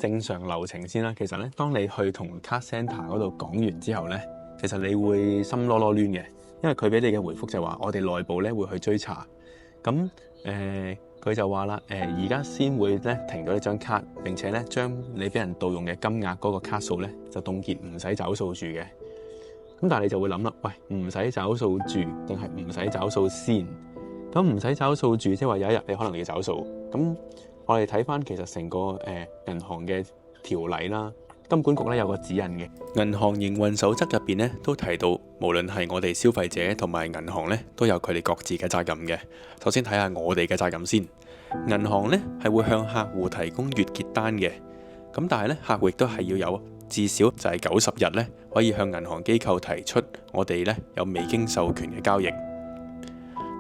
正常流程先啦。其實咧，當你去同 card centre 嗰度講完之後咧，其實你會心囉囉攣嘅，因為佢俾你嘅回覆就話我哋內部咧會去追查。咁佢就話啦，而家先會咧停咗呢張卡，並且咧將你俾人盜用嘅金額嗰個卡數咧就凍結，唔使找數住嘅。咁但係你就會諗啦，喂，唔使找數住定係唔使找數先？咁唔使找數住，即係話有一日你可能要找數。咁我哋睇翻其實成個銀行嘅條例啦，金管局咧有個指引嘅。銀行營運守則入邊咧都提到，無論係我哋消費者同埋銀行咧，都有佢哋各自嘅責任嘅。首先睇下我哋嘅責任先。銀行咧係會向客戶提供月結單嘅，咁但係咧客戶亦都係要有至少就係90日咧，可以向銀行機構提出我哋咧有未經授權嘅交易。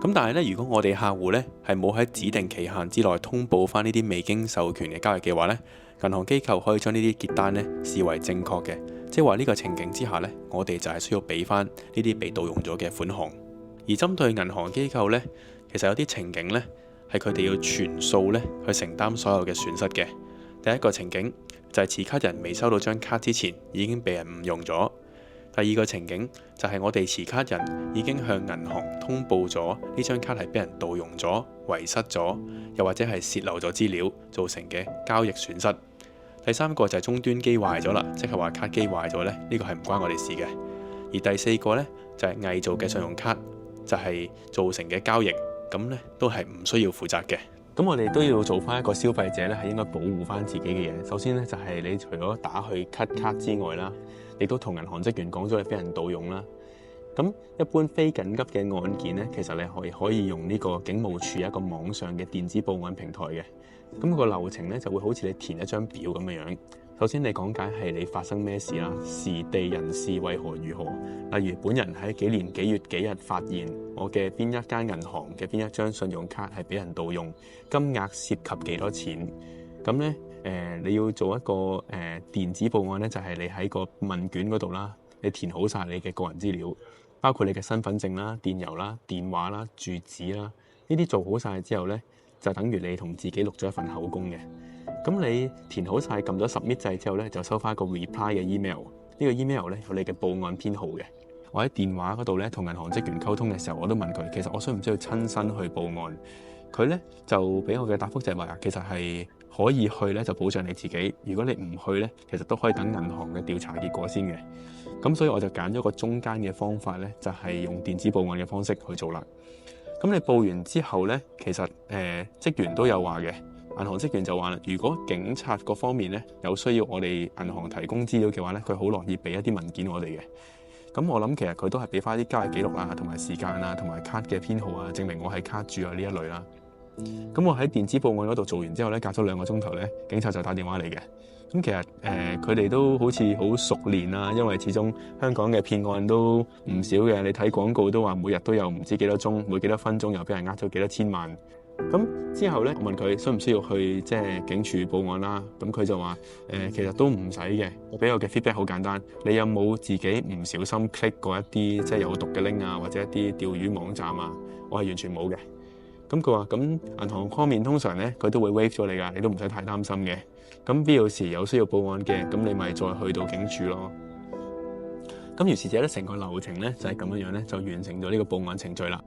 咁但係咧，如果我哋客戶咧係冇喺指定期限之內通報翻呢啲未經授權嘅交易嘅話咧，銀行機構可以將呢啲結單咧視為正確嘅，即係話呢個情景之下咧，我哋就係需要俾翻呢啲被盜用咗嘅款項。而針對銀行機構咧，其實有啲情景咧係佢哋要全數咧去承擔所有嘅損失嘅。第一個情景就係持卡人未收到張卡之前已經被人誤用咗。第二個情景就係我哋持卡人已經向銀行通報咗呢張卡係俾人盜用咗、遺失咗，又或者係洩漏咗資料造成嘅交易損失。第三個就係終端機壞咗啦，即係話卡機壞咗咧，呢個係唔關我哋事嘅。而第四個呢，就係偽造嘅信用卡，就係造成嘅交易，咁呢都係唔需要負責嘅。咁我哋都要做翻一個消費者咧，係應該保護翻自己嘅嘢。首先咧就係你除咗打去 cut 卡之外啦，亦都同銀行職員講咗你俾人盜用啦。咁一般非緊急嘅案件咧，其實你可以用呢個警務處一個網上嘅電子報案平台嘅。咁個流程咧就會好似你填一張表咁嘅樣。首先你講解係你發生咩事啦，時地人事為何如何。例如本人喺幾年幾月幾日發現我嘅邊一間銀行嘅邊一張信用卡係俾人盜用，金額涉及幾多錢。咁咧你要做一個電子報案咧，就係你喺個問卷嗰度啦，你填好晒你嘅個人資料，包括你嘅身份證啦、電郵啦、電話啦、住址啦，呢啲做好晒之後咧，就等於你同自己錄咗一份口供嘅。咁你填好晒，撳咗submit掣之後咧，就收翻一個 reply 嘅 email。呢個 email 咧有你嘅報案編號嘅。我喺電話嗰度咧同銀行職員溝通嘅時候，我都問佢，其實我需唔需要親身去報案？佢咧就俾我嘅答覆就係話，其實係可以去咧，就保障你自己。如果你唔去咧，其實都可以等銀行嘅調查結果先嘅。咁所以我就揀咗個中間嘅方法咧，就係用電子報案嘅方式去做啦。咁你報完之後咧，其實職員都有話嘅。銀行職員就話啦，如果警察嗰方面咧有需要我哋銀行提供資料嘅話咧，佢好樂意俾一啲文件我哋嘅。咁我諗其實佢都係俾翻啲交易記錄啊，同埋時間啊，同埋卡嘅編號啊，證明我係卡主啊呢一類啦。咁我喺電子報案嗰度做完之後咧，隔咗2個鐘頭咧，警察就打電話嚟嘅。咁其實佢哋都好似好熟練啦，因為始終香港嘅騙案都唔少嘅。你睇廣告都話每日都有唔知幾多宗，每幾多分鐘又俾人呃咗幾多千萬。咁之後咧，我問佢需唔需要去即係警署報案啦。咁佢就話其實都唔使嘅。我俾我嘅 feedback 好簡單，你有冇自己唔小心 click 過一啲即係有毒嘅 link 啊，或者一啲釣魚網站啊？我係完全冇嘅。咁佢話咁銀行方面通常咧佢都會 waive 咗你㗎，你都唔使太擔心嘅。咁必要時有需要報案嘅，咁你咪再去到警署咯。咁如是者咧，成個流程咧就係咁樣樣咧，就完成咗呢個報案程序啦。